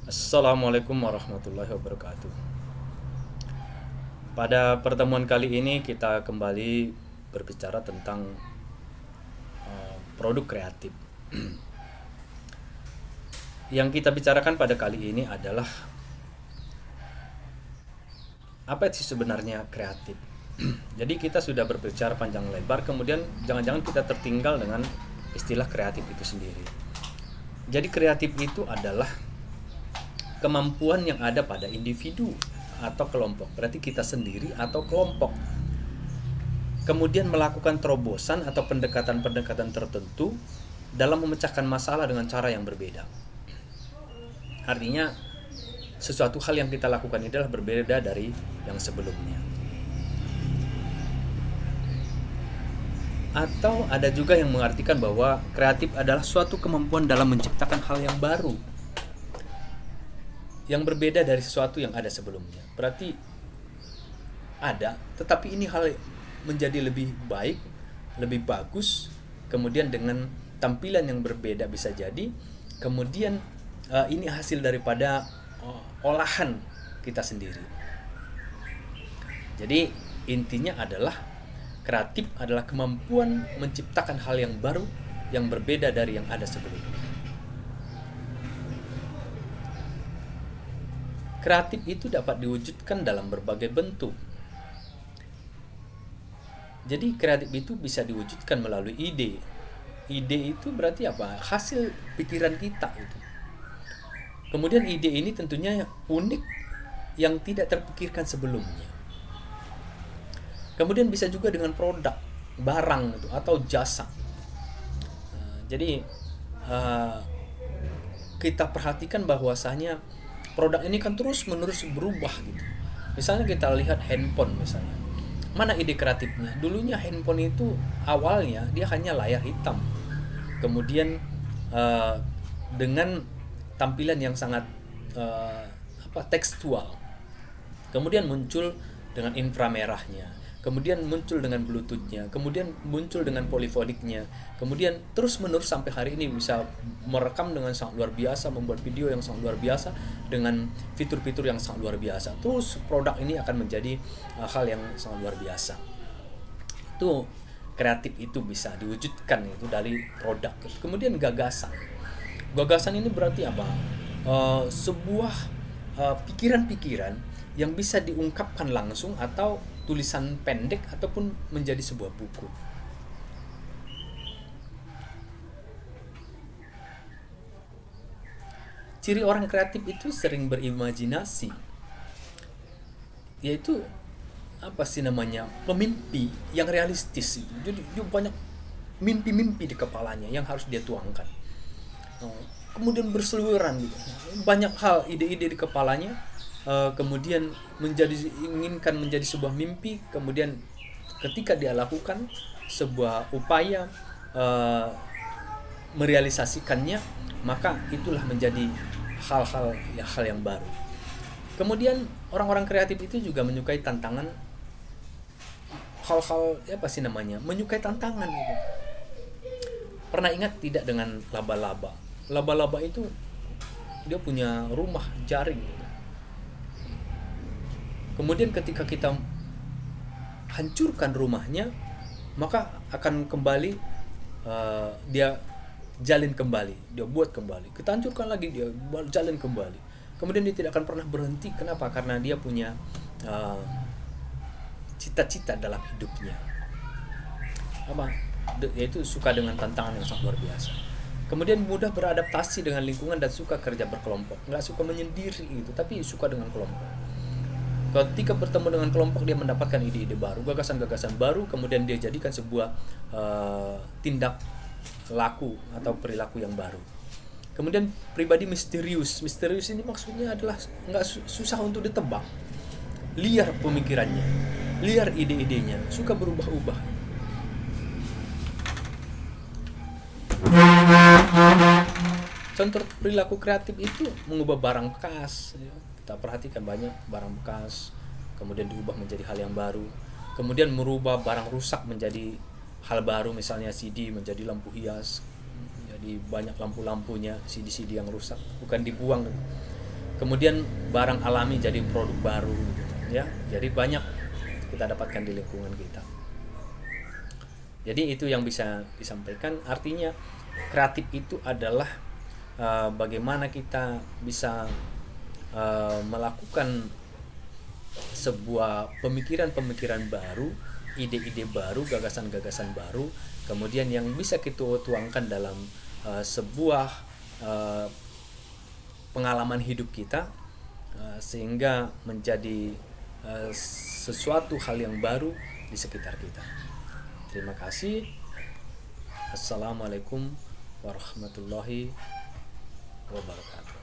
Assalamualaikum warahmatullahi wabarakatuh. Pada pertemuan kali ini kita kembali berbicara tentang produk kreatif. Yang kita bicarakan pada kali ini adalah apa sih sebenarnya kreatif. Jadi kita sudah berbicara panjang lebar, kemudian jangan-jangan kita tertinggal dengan istilah kreatif itu sendiri. Jadi kreatif itu adalah kemampuan yang ada pada individu atau kelompok, berarti kita sendiri atau kelompok, kemudian melakukan terobosan atau pendekatan-pendekatan tertentu dalam memecahkan masalah dengan cara yang berbeda. Artinya sesuatu hal yang kita lakukan ini adalah berbeda dari yang sebelumnya. Atau ada juga yang mengartikan bahwa kreatif adalah suatu kemampuan dalam menciptakan hal yang baru, yang berbeda dari sesuatu yang ada sebelumnya. Berarti ada, tetapi ini hal menjadi lebih baik, lebih bagus, kemudian dengan tampilan yang berbeda bisa jadi. Kemudian ini hasil daripada olahan kita sendiri. Jadi intinya adalah kreatif adalah kemampuan menciptakan hal yang baru yang berbeda dari yang ada sebelumnya. Kreatif itu dapat diwujudkan dalam berbagai bentuk. Jadi kreatif itu bisa diwujudkan melalui ide. Ide itu berarti apa? Hasil pikiran kita itu. Kemudian ide ini tentunya unik yang tidak terpikirkan sebelumnya. Kemudian bisa juga dengan produk, barang itu atau jasa. Jadi kita perhatikan bahwasanya produk ini kan terus-menerus berubah gitu. Misalnya kita lihat handphone misalnya. Mana ide kreatifnya? Dulunya handphone itu awalnya dia hanya layar hitam. Kemudian dengan tampilan yang sangat tekstual. Kemudian muncul dengan inframerahnya, kemudian muncul dengan bluetoothnya, kemudian muncul dengan polifoniknya, kemudian terus menerus sampai hari ini bisa merekam dengan sangat luar biasa, membuat video yang sangat luar biasa dengan fitur-fitur yang sangat luar biasa. Terus produk ini akan menjadi hal yang sangat luar biasa. Itu kreatif itu bisa diwujudkan itu dari produk. Kemudian gagasan. Gagasan ini berarti apa? Sebuah pikiran-pikiran yang bisa diungkapkan langsung atau tulisan pendek ataupun menjadi sebuah buku. Ciri orang kreatif itu sering berimajinasi, yaitu apa sih namanya, pemimpi yang realistis itu. Jadi dia banyak mimpi-mimpi di kepalanya yang harus dia tuangkan. Kemudian berseliweran gitu, banyak hal, ide-ide di kepalanya. Kemudian inginkan menjadi sebuah mimpi, kemudian ketika dia lakukan sebuah upaya merealisasikannya, maka itulah menjadi hal yang baru. Kemudian orang-orang kreatif itu juga menyukai tantangan, hal-hal apa sih namanya, menyukai tantangan gitu. Pernah ingat tidak dengan laba-laba? Laba-laba itu dia punya rumah jaring gitu. Kemudian ketika kita hancurkan rumahnya, maka akan kembali dia jalin kembali, dia buat kembali. Kita hancurkan lagi, dia jalin kembali. Kemudian dia tidak akan pernah berhenti. Kenapa? Karena dia punya cita-cita dalam hidupnya. Apa? Yaitu suka dengan tantangan yang sangat luar biasa. Kemudian mudah beradaptasi dengan lingkungan dan suka kerja berkelompok. Nggak suka menyendiri gitu, tapi suka dengan kelompok. Ketika bertemu dengan kelompok, dia mendapatkan ide-ide baru, gagasan-gagasan baru, kemudian dia jadikan sebuah tindak laku atau perilaku yang baru. Kemudian pribadi misterius. Misterius ini maksudnya adalah nggak susah untuk ditebak. Liar pemikirannya, liar ide-idenya, suka berubah-ubah. Contoh perilaku kreatif itu mengubah barang bekas. Kita perhatikan banyak barang bekas, kemudian diubah menjadi hal yang baru. Kemudian merubah barang rusak menjadi hal baru, misalnya CD menjadi lampu hias. Jadi banyak lampu-lampunya, CD-CD yang rusak, bukan dibuang. kemudian barang alami jadi produk baru gitu, ya. Jadi banyak kita dapatkan di lingkungan kita. Jadi itu yang bisa disampaikan, artinya kreatif itu adalah bagaimana kita bisa melakukan sebuah pemikiran-pemikiran baru, ide-ide baru, gagasan-gagasan baru, kemudian yang bisa kita tuangkan dalam sebuah pengalaman hidup kita, sehingga menjadi sesuatu hal yang baru di sekitar kita. Terima kasih. Assalamualaikum warahmatullahi wabarakatuh.